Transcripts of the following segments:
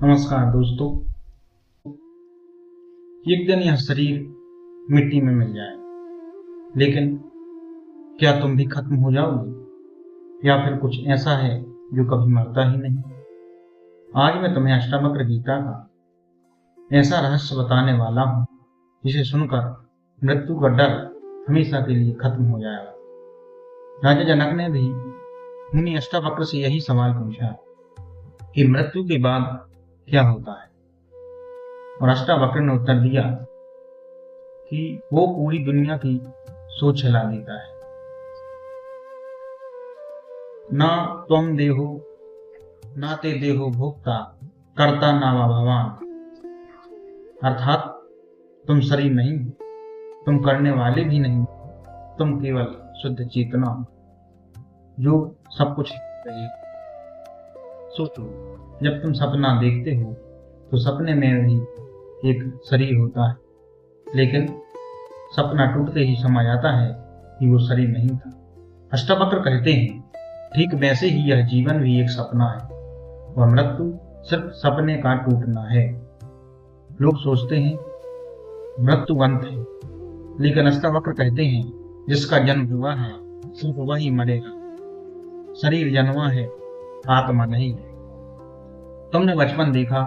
नमस्कार दोस्तों। एक दिन यह शरीर मिट्टी में मिल जाए, लेकिन क्या तुम भी खत्म हो जाओगे या फिर कुछ ऐसा है जो कभी मरता ही नहीं? आज मैं तुम्हें अष्टावक्र गीता का ऐसा रहस्य बताने वाला हूँ जिसे सुनकर मृत्यु का डर हमेशा के लिए खत्म हो जाएगा। राजा जनक ने भी मुनि अष्टावक्र से यही सवाल पूछा कि मृत्यु के बाद क्या होता है, और अष्टावक्र ने उत्तर दिया कि वो पूरी दुनिया की सोच हिला देता है। ना त्वम देहो ना ते देहो भोक्ता कर्ता ना वा भवान, अर्थात तुम शरीर नहीं, तुम करने वाले भी नहीं, तुम केवल शुद्ध चेतना जो सब कुछ है। सोचो, जब तुम सपना देखते हो तो सपने में भी एक शरीर होता है, लेकिन सपना टूटते ही समझ आता है कि वो शरीर नहीं था। अष्टावक्र कहते हैं, ठीक वैसे ही यह जीवन भी एक सपना है और मृत्यु सिर्फ सपने का टूटना है। लोग सोचते हैं मृत्यु अंत है, लेकिन अष्टावक्र कहते हैं जिसका जन्म हुआ है सिर्फ वही मरेगा। शरीर जन्मा है, आत्मा नहीं है। तुमने बचपन देखा,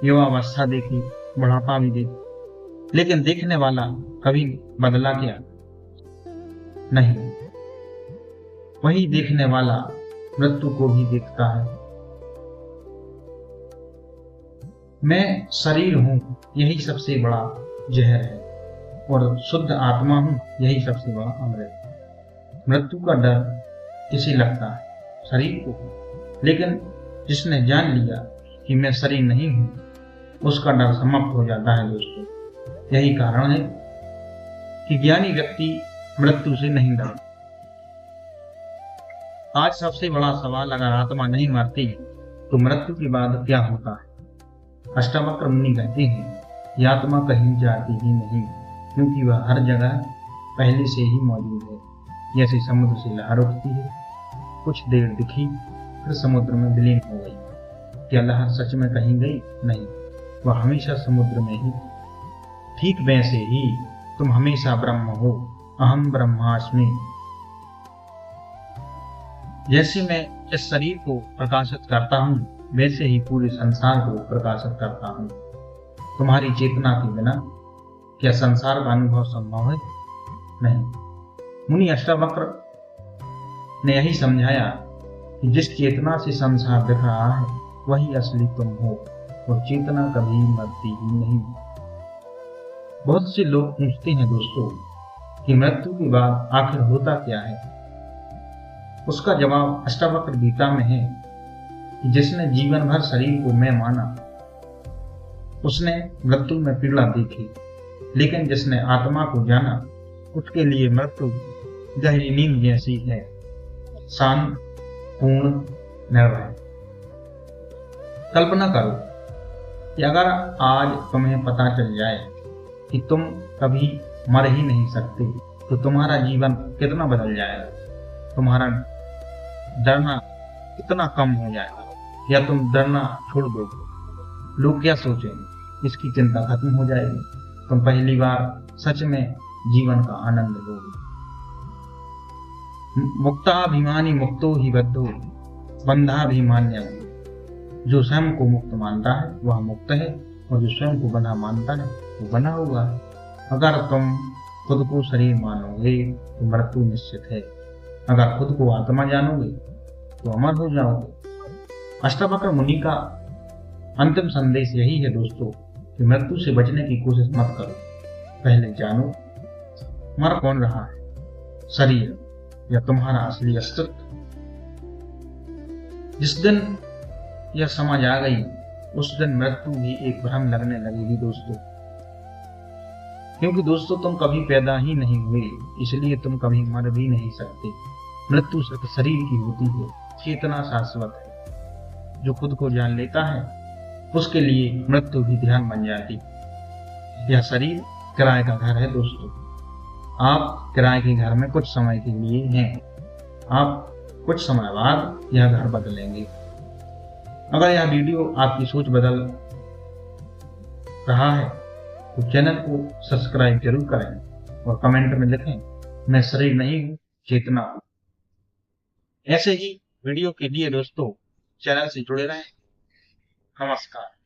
युवावस्था देखी, बुढ़ापा भी देखा, लेकिन देखने वाला कभी बदला क्या? नहीं, वही देखने वाला मृत्यु को भी देखता है। मैं शरीर हूं, यही सबसे बड़ा जहर है, और शुद्ध आत्मा हूं, यही सबसे बड़ा अमृत। मृत्यु का डर किसे लगता है? शरीर को। लेकिन जिसने जान लिया कि मैं शरीर नहीं हूं, उसका डर समाप्त हो जाता है दोस्तों। यही कारण है कि ज्ञानी व्यक्ति मृत्यु से नहीं डरता। आज सबसे बड़ा सवाल, अगर आत्मा नहीं मरती तो मृत्यु के बाद क्या होता है? अष्टावक्र मुनि कहते हैं, यह आत्मा कहीं जाती ही नहीं, क्योंकि वह हर जगह पहले से ही मौजूद है। जैसे समुद्र से लहर उठती है, कुछ देर दिखी, फिर समुद्र में विलीन हो गई। क्या लहर सच में कहीं गई? नहीं, वह हमेशा समुद्र में ही। ठीक वैसे ही तुम हमेशा ब्रह्म हो, अहम ब्रह्मास्मि। जैसे मैं इस शरीर को प्रकाशित करता हूँ, वैसे ही पूरे संसार को प्रकाशित करता हूँ। तुम्हारी चेतना के बिना क्या संसार का अनुभव संभव है? नहीं। मुनि अष्टावक्र ने यही समझाया कि जिस चेतना से संसार दिख रहा है वही असली तुम हो, और चेतना कभी मरती ही नहीं। बहुत से लोग पूछते हैं दोस्तों कि मृत्यु के बाद आखिर होता क्या है? उसका जवाब अष्टावक्र गीता में है कि जिसने जीवन भर शरीर को मैं माना, उसने मृत्यु में पीड़ा देखी, लेकिन जिसने आत्मा को जाना, उसके लिए मृत्यु गहरी नींद जैसी है, शांत, पूर्ण, निर्भय। कल्पना करो कि अगर आज तुम्हें पता चल जाए कि तुम कभी मर ही नहीं सकते, तो तुम्हारा जीवन कितना बदल जाएगा। तुम्हारा डरना कितना कम हो जाएगा, या तुम डरना छोड़ दोगे। लोग क्या सोचेंगे, इसकी चिंता खत्म हो जाएगी। तुम पहली बार सच में जीवन का आनंद लोगे। मुक्ताभिमानी मुक्तो ही बद्धो बंधाभिमान्य। जो स्वयं को मुक्त मानता है वह मुक्त है, और जो स्वयं को बंधा मानता है वो बंधा हुआ है। अगर तुम खुद को शरीर मानोगे तो मृत्यु निश्चित है, अगर खुद को आत्मा जानोगे तो अमर हो जाओगे। अष्टावक्र मुनि का अंतिम संदेश यही है दोस्तों कि मृत्यु से बचने की कोशिश मत करो, पहले जानो मर कौन रहा है, शरीर या तुम्हारा असली अस्तित्व। जिस दिन यह समझ आ गई, उस दिन मृत्यु भी एक भ्रम लगने लगेगी दोस्तों। क्योंकि दोस्तों तुम कभी पैदा ही नहीं हुए, इसलिए तुम कभी मर भी नहीं सकते। मृत्यु सिर्फ शरीर की होती है, चेतना शाश्वत है। जो खुद को जान लेता है उसके लिए मृत्यु भी ध्यान बन जाती। यह शरीर किराए का घर है दोस्तों। आप किराए के घर में कुछ समय के लिए हैं, आप कुछ समय बाद यह घर बदलेंगे। अगर यह वीडियो आपकी सोच बदल रहा है तो चैनल को सब्सक्राइब जरूर करें और कमेंट में लिखें, मैं शरीर नहीं हूँ, चेतना हूँ। ऐसे ही वीडियो के लिए दोस्तों चैनल से जुड़े रहें। नमस्कार।